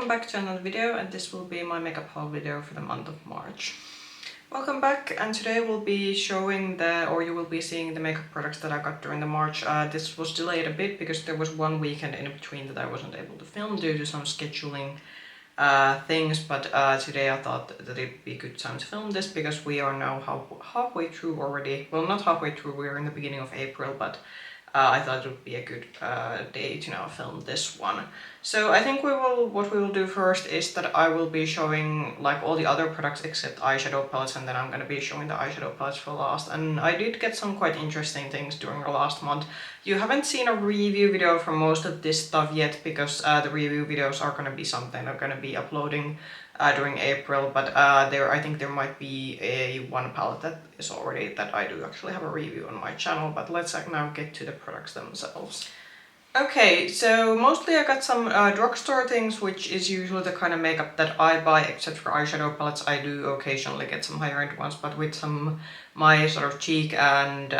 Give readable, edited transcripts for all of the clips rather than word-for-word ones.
Welcome back to another video, and this will be my makeup haul video for the month of March. Welcome back, and today we'll be showing you will be seeing the makeup products that I got during the March. This was delayed a bit because there was one weekend in between that I wasn't able to film due to some scheduling things, but today I thought that it'd be a good time to film this because we are now halfway through already. Well, not halfway through, we're in the beginning of April, but I thought it would be a good day to now film this one. So I think what we will do first is that I will be showing like all the other products except eyeshadow palettes, and then I'm gonna be showing the eyeshadow palettes for last. And I did get some quite interesting things during the last month. You haven't seen a review video for most of this stuff yet because the review videos are gonna be something I'm gonna be uploading during April, but I think there might be one palette that is already that I do actually have a review on my channel, but let's now get to the products themselves. Okay, so mostly I got some drugstore things, which is usually the kind of makeup that I buy, except for eyeshadow palettes. I do occasionally get some higher end ones, but with some my sort of cheek and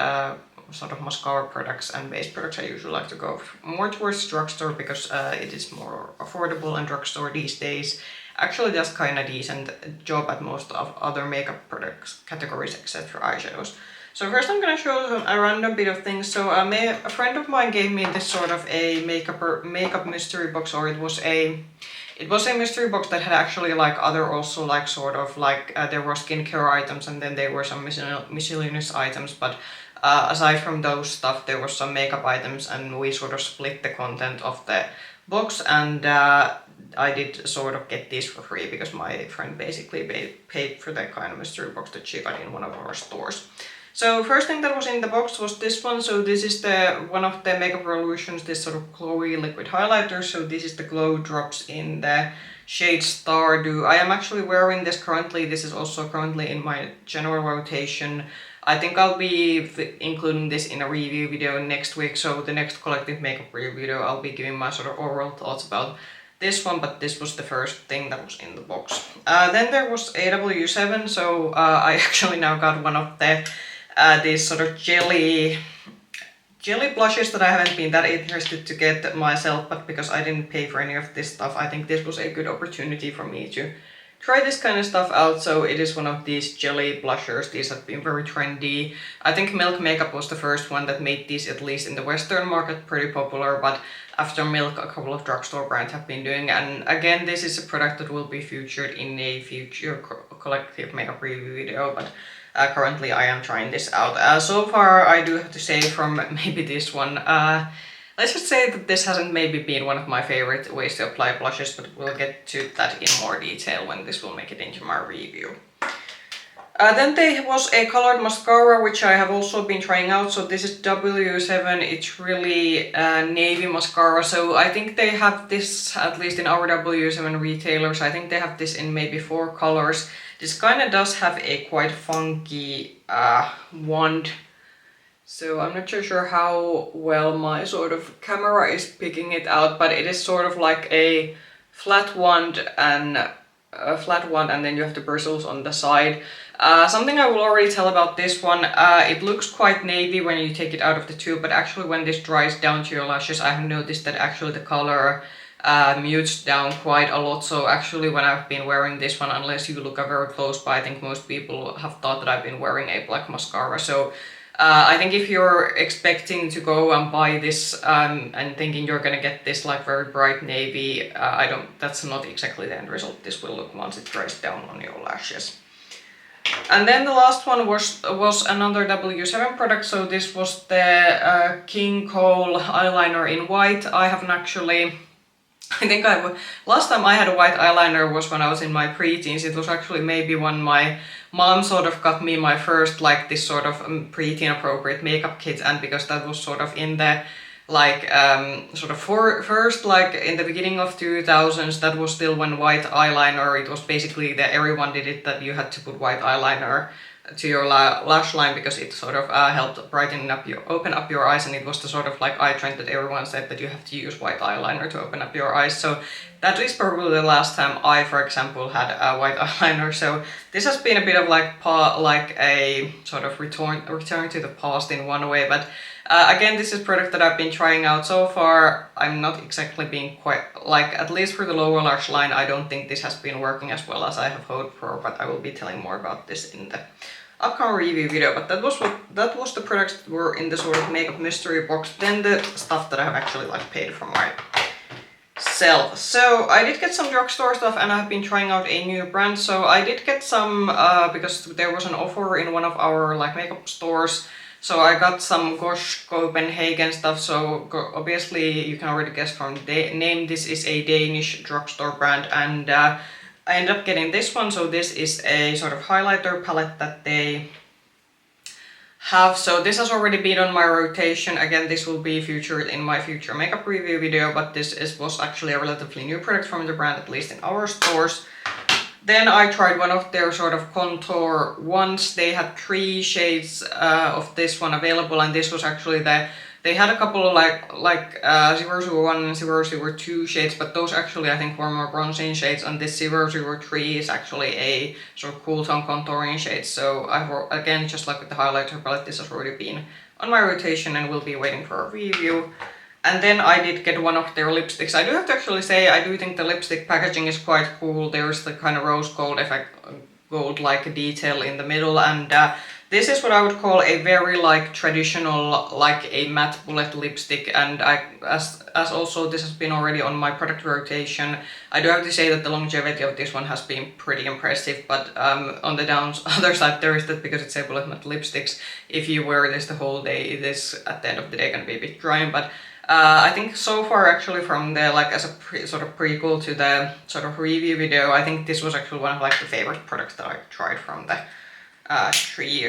sort of mascara products and base products, I usually like to go more towards drugstore because it is more affordable, and drugstore these days actually does kind of decent job at most of other makeup products categories except for eyeshadows. So first I'm gonna show a random bit of things. So a friend of mine gave me this sort of a makeup mystery box, or it was a mystery box that had actually like other also like sort of like there were skincare items, and then there were some miscellaneous items, but aside from those stuff there was some makeup items, and we sort of split the content of the box, and I did sort of get these for free because my friend basically paid for the kind of mystery box that she got in one of our stores. So first thing that was in the box was this one. So this is one of the Makeup Revolutions, this sort of glowy liquid highlighter. So this is the Glow Drops in the shade Stardew. I am actually wearing this currently. This is also currently in my general rotation. I think I'll be including this in a review video next week. So the next collective makeup review video, I'll be giving my sort of overall thoughts about this one, but this was the first thing that was in the box. Then there was AW7. So I actually now got one of these sort of jelly blushes that I haven't been that interested to get myself, but because I didn't pay for any of this stuff, I think this was a good opportunity for me to try this kind of stuff out. So it is one of these jelly blushers. These have been very trendy. I think Milk Makeup was the first one that made these, at least in the Western market, pretty popular, but after Milk a couple of drugstore brands have been doing. And again, this is a product that will be featured in a future collective makeup review video, but currently I am trying this out. So far I do have to say from maybe this one, let's just say that this hasn't maybe been one of my favorite ways to apply blushes, but we'll get to that in more detail when this will make it into my review. Then there was a colored mascara, which I have also been trying out. So this is W7, it's really navy mascara. So I think they have this, at least in our W7 retailers, I think they have this in maybe 4 colors. This kind of does have a quite funky wand. So I'm not sure how well my sort of camera is picking it out, but it is sort of like a flat wand and then you have the bristles on the side. Something I will already tell about this one, it looks quite navy when you take it out of the tube, but actually when this dries down to your lashes, I have noticed that actually the color mutes down quite a lot. So actually when I've been wearing this one, unless you look very close by, I think most people have thought that I've been wearing a black mascara. So I think if you're expecting to go and buy this and thinking you're gonna get this like very bright navy, that's not exactly the end result this will look once it dries down on your lashes. And then the last one was another W7 product. So this was the King Cole eyeliner in white. I haven't actually, I think last time I had a white eyeliner was when I was in my pre-teens. It was actually maybe when my mom sort of got me my first like this sort of pre-teen appropriate makeup kit, and because that was sort of in the like sort of first like in the beginning of 2000s, that was still when white eyeliner, it was basically that everyone did it, that you had to put white eyeliner to your lash line because it sort of helped open up your eyes, and it was the sort of like eye trend that everyone said that you have to use white eyeliner to open up your eyes. So that is probably the last time I, for example, had a white eyeliner. So this has been a bit of like a sort of return to the past in one way, but Again, this is a product that I've been trying out so far. I'm not exactly being quite, like, at least for the lower lash line, I don't think this has been working as well as I have hoped for, but I will be telling more about this in the upcoming review video. But that was the products that were in the sort of makeup mystery box, then the stuff that I have actually like paid for myself. So I did get some drugstore stuff and I've been trying out a new brand. So I did get some because there was an offer in one of our like makeup stores. So I got some Gosh Copenhagen stuff, so obviously you can already guess from the name, this is a Danish drugstore brand, and I ended up getting this one. So this is a sort of highlighter palette that they have. So this has already been on my rotation. Again, this will be featured in my future makeup review video, but this was actually a relatively new product from the brand, at least in our stores. Then I tried one of their sort of contour ones. They had 3 shades of this one available, and this was actually they had a couple of like 001 and 002 shades, but those actually I think were more bronzing shades, and this 003 is actually a sort of cool tone contouring shade. So again, just like with the highlighter palette, this has already been on my rotation and will be waiting for a review. And then I did get one of their lipsticks. I do have to actually say, I do think the lipstick packaging is quite cool. There's the kind of rose gold effect, gold-like detail in the middle, and this is what I would call a very like traditional, like a matte bullet lipstick. And as also this has been already on my product rotation, I do have to say that the longevity of this one has been pretty impressive. But on the other side, there is that because it's a bullet matte lipsticks, if you wear this the whole day, it is at the end of the day gonna be a bit drying. But I think so far actually from the like as a sort of prequel to the sort of review video, I think this was actually one of like the favorite products that I tried from the three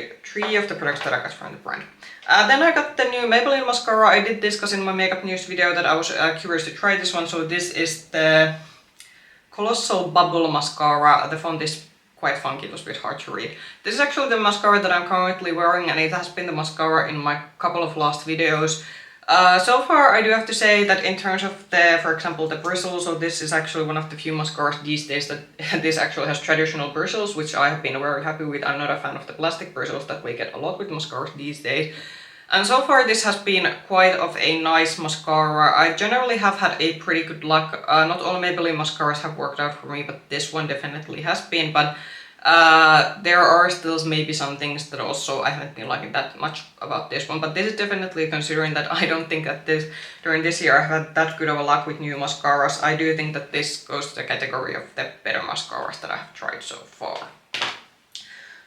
of the products that I got from the brand. Then I got the new Maybelline mascara. I did discuss in my makeup news video that I was curious to try this one. So this is the Colossal Bubble mascara. The font is quite funky, it was a bit hard to read. This is actually the mascara that I'm currently wearing, and it has been the mascara in my couple of last videos. So far I do have to say that in terms of for example, the bristles, so this is actually one of the few mascaras these days that this actually has traditional bristles, which I have been very happy with. I'm not a fan of the plastic bristles that we get a lot with mascaras these days. And so far this has been quite of a nice mascara. I generally have had a pretty good luck. Not all Maybelline mascaras have worked out for me, but this one definitely has been. But there are still maybe some things that also I haven't been liking that much about this one, but this is definitely, considering that I don't think that during this year I've had that good of a luck with new mascaras, I do think that this goes to the category of the better mascaras that I have tried so far.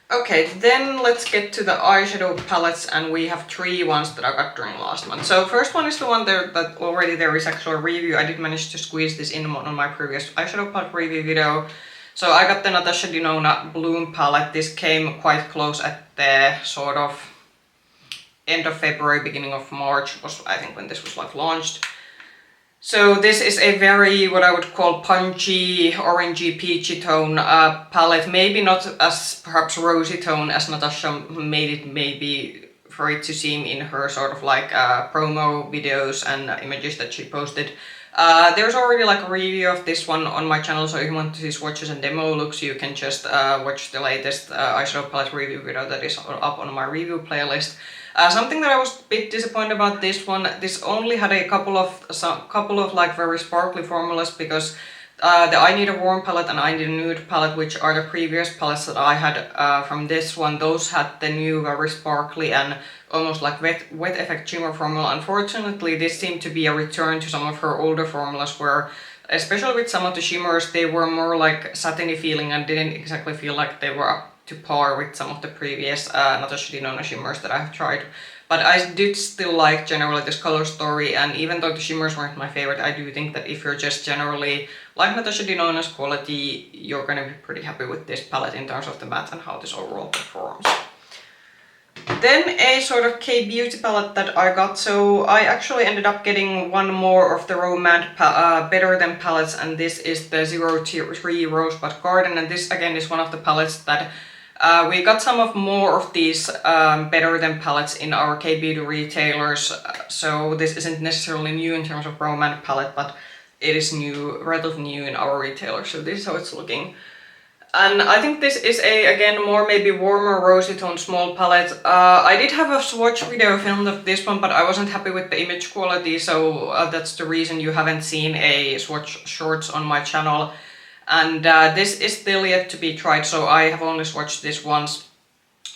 Okay, then let's get to the eyeshadow palettes, and we have 3 ones that I got during last month. So first one is the one there that already there is actually a review. I did manage to squeeze this in on my previous eyeshadow palette review video. So I got the Natasha Denona Bloom palette. This came quite close at the sort of end of February, beginning of March was I think when this was like launched. So this is a very, what I would call punchy, orangey, peachy tone palette. Maybe not as perhaps rosy tone as Natasha made it maybe for it to seem in her sort of like promo videos and images that she posted. There's already like a review of this one on my channel, so if you want to see swatches and demo looks, you can just watch the latest eyeshadow palette review video that is up on my review playlist. Something that I was a bit disappointed about this one, this only had a couple of like very sparkly formulas, because the I Need a Warm palette and I Need a Nude palette, which are the previous palettes that I had from this one, those had the new very sparkly and almost like wet effect shimmer formula. Unfortunately, this seemed to be a return to some of her older formulas where, especially with some of the shimmers, they were more like satiny feeling and didn't exactly feel like they were up to par with some of the previous Natasha Denona shimmers that I have tried. But I did still like generally this color story, and even though the shimmers weren't my favorite, I do think that if you're just generally like Natasha Denona's quality, you're gonna be pretty happy with this palette in terms of the matte and how this overall performs. Then a sort of K-beauty palette that I got, so I actually ended up getting one more of the Romand Better Than palettes, and this is the 03 Rosebud Garden, and this again is one of the palettes that we got some of more of these Better Than palettes in our K-beauty retailers, so this isn't necessarily new in terms of Romand palette, but it is new, relatively new in our retailers, so this is how it's looking. And I think this is again, more maybe warmer rosy tone small palette. I did have a swatch video filmed of this one, but I wasn't happy with the image quality, so that's the reason you haven't seen a swatch shorts on my channel. And this is still yet to be tried, so I have only swatched this once.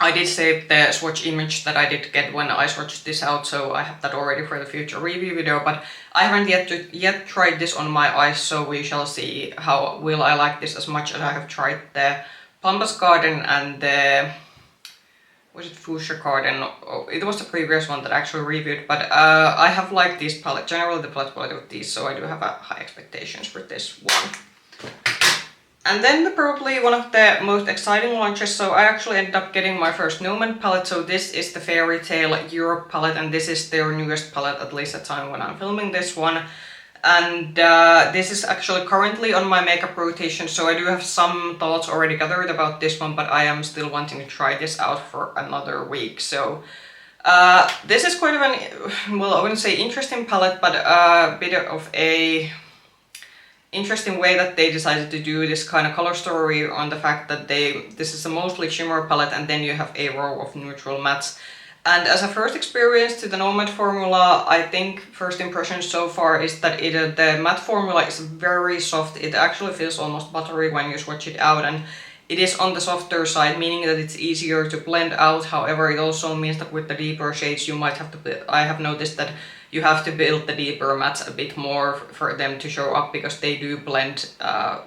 I did save the swatch image that I did get when I swatched this out, so I have that already for the future review video, but I haven't yet tried this on my eyes, so we shall see how will I like this as much as I have tried the Pampas Garden and the... was it Fuchsia Garden? Oh, it was the previous one that I actually reviewed, but I have liked this palette, generally the palette quality of these, so I do have high expectations for this one. And then probably one of the most exciting launches, so I actually ended up getting my first Nomad palette, so this is the Fairy Tale Europe palette, and this is their newest palette, at least at the time when I'm filming this one. And this is actually currently on my makeup rotation, so I do have some thoughts already gathered about this one, but I am still wanting to try this out for another week. So this is quite of an, well, I wouldn't say interesting palette, but a bit of a interesting way that they decided to do this kind of color story on the fact that this is a mostly shimmer palette and then you have a row of neutral mattes. And as a first experience to the Nomad formula, I think first impression so far is that the matte formula is very soft. It actually feels almost buttery when you swatch it out, and it is on the softer side, meaning that it's easier to blend out. However, it also means that with the deeper shades you might have to, I have noticed that you have to build the deeper mattes a bit more for them to show up, because they do blend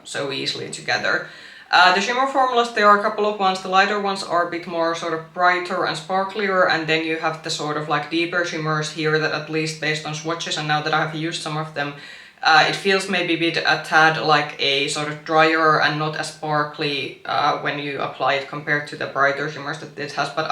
so easily together. The shimmer formulas, there are a couple of ones. The lighter ones are a bit more sort of brighter and sparklier, and then you have the sort of like deeper shimmers here that, at least based on swatches and now that I have used some of them, it feels maybe a tad like a sort of drier and not as sparkly when you apply it compared to the brighter shimmers that this has. But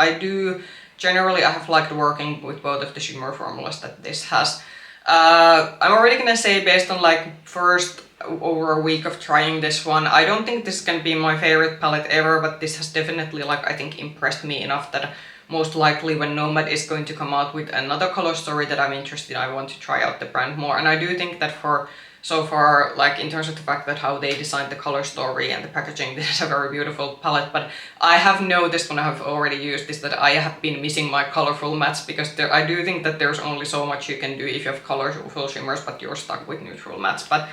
generally I have liked working with both of the shimmer formulas that this has. I'm already gonna say, based on like first over a week of trying this one, I don't think this can be my favorite palette ever, but this has definitely, like, I think impressed me enough that most likely when Nomad is going to come out with another color story that I'm interested in, I want to try out the brand more. And I do think that for so far, like in terms of the fact that how they designed the color story and the packaging, this is a very beautiful palette. But I have noticed when I have already used this that I have been missing my colorful mattes, because I do think that there's only so much you can do if you have colorful shimmers but you're stuck with neutral mattes. But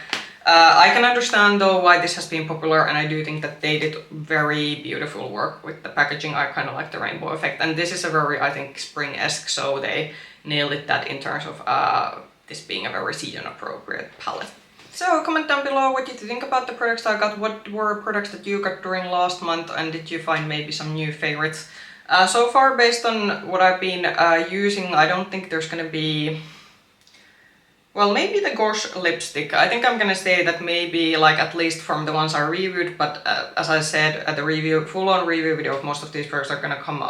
I can understand though why this has been popular, and I do think that they did very beautiful work with the packaging. I kind of like the rainbow effect, and this is a very, I think, spring-esque, so they nailed it that in terms of this being a very season-appropriate palette. So comment down below what did you think about the products I got, what were products that you got during last month, and did you find maybe some new favorites? So far, based on what I've been using, I don't think there's gonna be... Well, maybe the Gosh lipstick. I think I'm gonna say that maybe, like, at least from the ones I reviewed, but as I said, at the full-on review video of most of these products are gonna come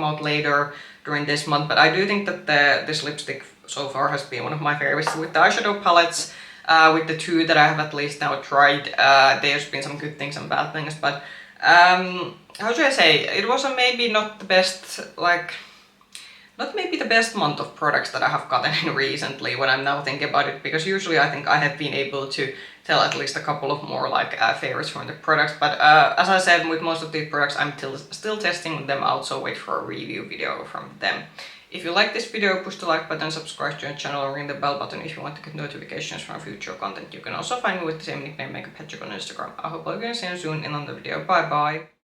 out later during this month. But I do think that this lipstick so far has been one of my favorites. With the eyeshadow palettes, with the two that I have at least now tried, there's been some good things and bad things, but how should I say, it was maybe not the best, like, not maybe the best month of products that I have gotten in recently when I'm now thinking about it, because usually I think I have been able to tell at least a couple of more like favorites from the products, but as I said, with most of these products I'm still testing them out, so wait for a review video from them. If you like this video, push the like button, subscribe to the channel, and ring the bell button if you want to get notifications from future content. You can also find me with the same nickname, Makeup Hedgehog, on Instagram. I hope I'll see you soon in another video. Bye bye!